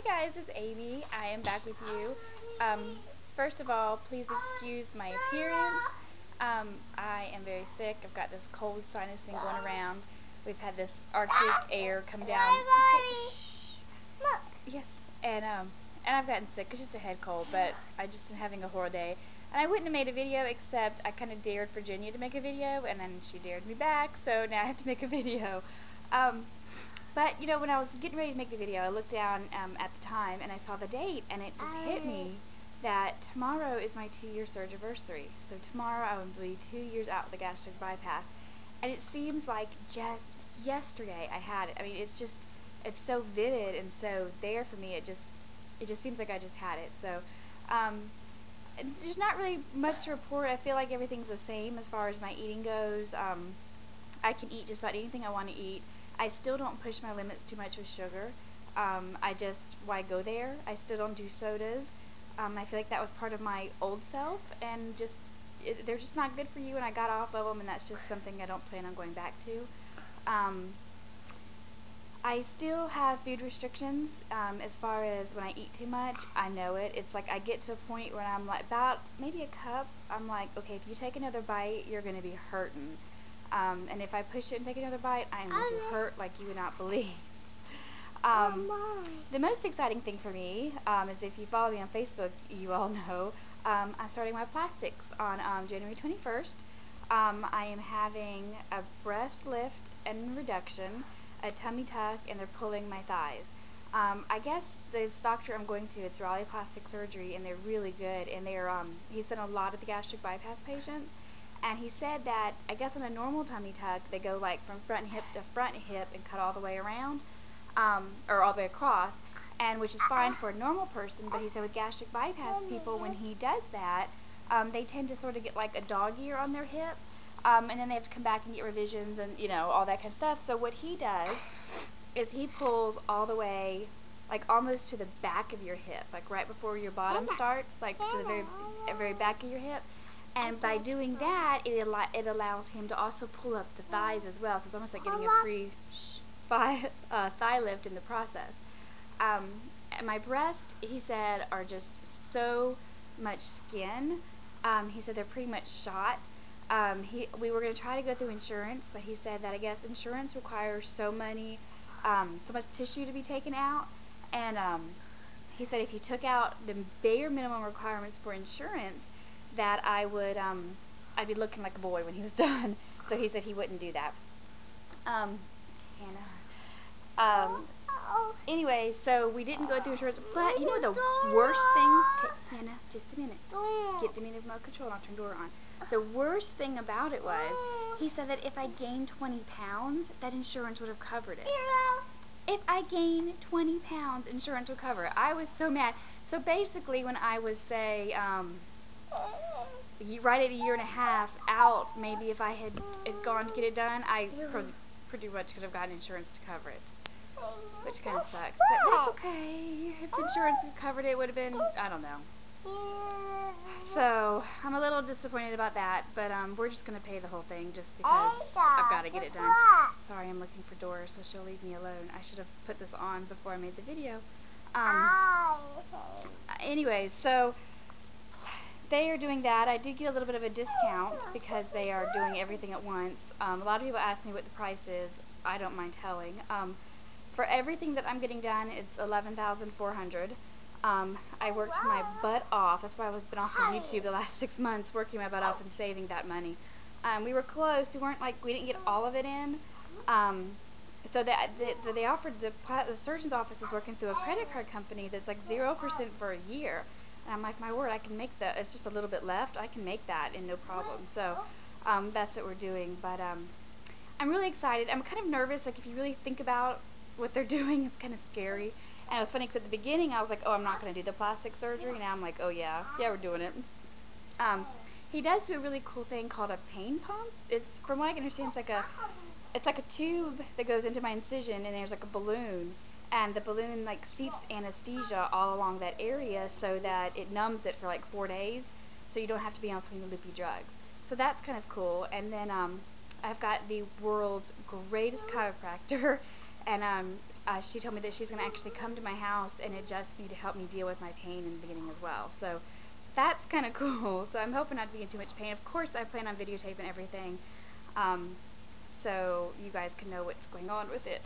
guys, it's Amy. I am back with you. First of all, please excuse my appearance. I am very sick. I've got this cold sinus thing going around. We've had this Arctic air come down. Shh. Look. Yes, and I've gotten sick. It's just a head cold, but I just am having a horrible day. And I wouldn't have made a video except I kind of dared Virginia to make a video, and then she dared me back, so now I have to make a video. But, you know, when I was getting ready to make the video, I looked down at the time, and I saw the date, and it just hit me that tomorrow is my 2-year Surgaverary. So tomorrow I will be 2 years out with the gastric bypass. And it seems like just yesterday I had it. I mean, it's so vivid and so there for me. It just seems like I just had it. So, there's not really much to report. I feel like everything's the same as far as my eating goes. I can eat just about anything I want to eat. I still don't push my limits too much with sugar. Why go there? I still don't do sodas. I feel like that was part of my old self, and they're just not good for you, and I got off of them, and that's just something I don't plan on going back to. I still have food restrictions as far as when I eat too much. I know it. It's like I get to a point where I'm like, about maybe a cup, I'm like, okay, if you take another bite, you're going to be hurting. And if I push it and take another bite, I'm going to hurt like you would not believe. The most exciting thing for me is, if you follow me on Facebook, you all know, I'm starting my plastics on January 21st. I am having a breast lift and reduction, a tummy tuck, and they're pulling my thighs. I guess this doctor I'm going to, it's Raleigh Plastic Surgery, and they're really good, and he's done a lot of the gastric bypass patients. And he said that, I guess on a normal tummy tuck, they go like from front hip to front hip and cut all the way around, or all the way across, and which is fine for a normal person. But he said with gastric bypass people, when he does that, they tend to sort of get like a dog ear on their hip, and then they have to come back and get revisions and, you know, all that kind of stuff. So what he does is he pulls all the way, like almost to the back of your hip, like right before your bottom starts, like to the very back of your hip. And by doing that, it allows him to also pull up the thighs as well. So it's almost like getting a free thigh lift in the process. And my breasts, he said, are just so much skin. He said they're pretty much shot. We were going to try to go through insurance, but he said that I guess insurance requires so much tissue to be taken out. And he said if he took out the bare minimum requirements for insurance, that I'd be looking like a boy when he was done. So he said he wouldn't do that. Anyway, so we didn't go through insurance, but you know the worst thing, Hannah, just a minute, get the remote control and I'll turn the door on. The worst thing about it was, he said that if I gained 20 pounds, that insurance would have covered it. If I gained 20 pounds, insurance would cover it. I was so mad. So basically, when I was, say, right at a year and a half out, maybe if I had gone to get it done, I pretty much could have gotten insurance to cover it, which kind of sucks, but that's okay. If insurance had covered it, it would have been, I don't know. So I'm a little disappointed about that, but we're just going to pay the whole thing just because I've got to get it done. Sorry, I'm looking for Doris, so she'll leave me alone. I should have put this on before I made the video. Anyways, so they are doing that. I did get a little bit of a discount because they are doing everything at once. A lot of people ask me what the price is. I don't mind telling. For everything that I'm getting done, it's $11,400. I worked my butt off. That's why I've been off of YouTube the last 6 months, working my butt off and saving that money. We were close. We didn't get all of it in. So they offered, the surgeon's office is working through a credit card company that's like 0% for a year. And I'm like, my word, I can make that. It's just a little bit left. I can make that in no problem. So that's what we're doing. But I'm really excited. I'm kind of nervous. Like, if you really think about what they're doing, it's kind of scary. And it was funny because at the beginning I was like, oh, I'm not going to do the plastic surgery. Now I'm like, oh yeah, we're doing it. He does do a really cool thing called a pain pump. It's, from what I can understand, it's like a tube that goes into my incision, and there's like a balloon. And the balloon like seeps anesthesia all along that area so that it numbs it for like 4 days, so you don't have to be on so many loopy drugs. So that's kind of cool. And then I've got the world's greatest chiropractor, and she told me that she's going to actually come to my house and adjust me to help me deal with my pain in the beginning as well. So that's kind of cool. So I'm hoping not to be in too much pain. Of course, I plan on videotaping everything, um, so you guys can know what's going on with it.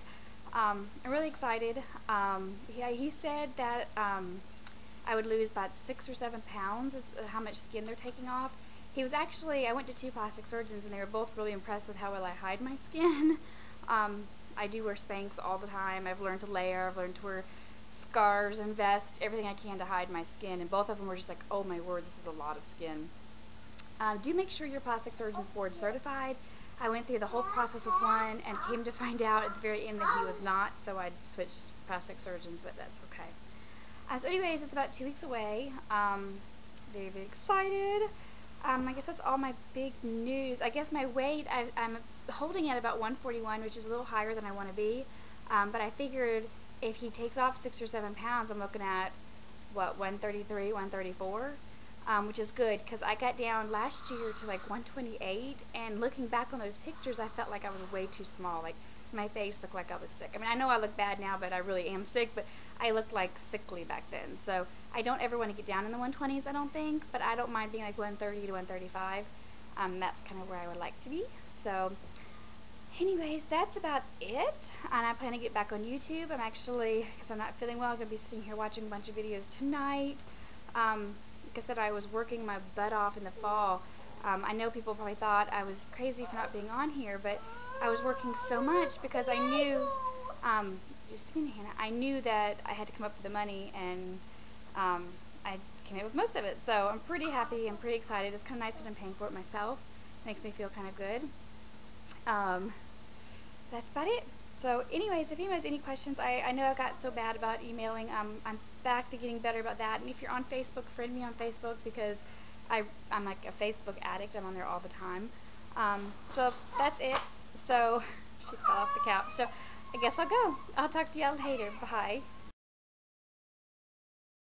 I'm really excited. Yeah, he said that I would lose about 6 or 7 pounds is how much skin they're taking off. He was actually, I went to 2 plastic surgeons and they were both really impressed with how well I hide my skin. I do wear Spanx all the time. I've learned to layer, I've learned to wear scarves and vests, everything I can to hide my skin, and both of them were just like, oh my word, this is a lot of skin. Do make sure your plastic surgeon's board certified. I went through the whole process with one and came to find out at the very end that he was not, so I switched plastic surgeons, but that's okay. So anyways, it's about 2 weeks away. Very, very excited. I guess that's all my big news. I guess my weight, I'm holding at about 141, which is a little higher than I want to be. But I figured if he takes off 6 or 7 pounds, I'm looking at, what, 133, 134? Which is good because I got down last year to like 128, and looking back on those pictures, I felt like I was way too small. Like my face looked like I was sick. I mean, I know I look bad now, but I really am sick, but I looked like sickly back then. So I don't ever want to get down in the 120s, I don't think, but I don't mind being like 130 to 135. That's kind of where I would like to be. So anyways, that's about it, and I plan to get back on YouTube. I'm actually, because I'm not feeling well, I'm going to be sitting here watching a bunch of videos tonight. Like I said, I was working my butt off in the fall. I know people probably thought I was crazy for not being on here, but I was working so much because I knew, just a minute, Hannah, I knew that I had to come up with the money, and I came up with most of it. So I'm pretty happy, I'm pretty excited. It's kind of nice that I'm paying for it myself. Makes me feel kind of good. That's about it. So anyways, if anyone has any questions, I know I got so bad about emailing. I'm back to getting better about that. And if you're on Facebook, friend me on Facebook, because I'm like a Facebook addict. I'm on there all the time. So that's it. So she fell off the couch. So I guess I'll go. I'll talk to y'all later. Bye.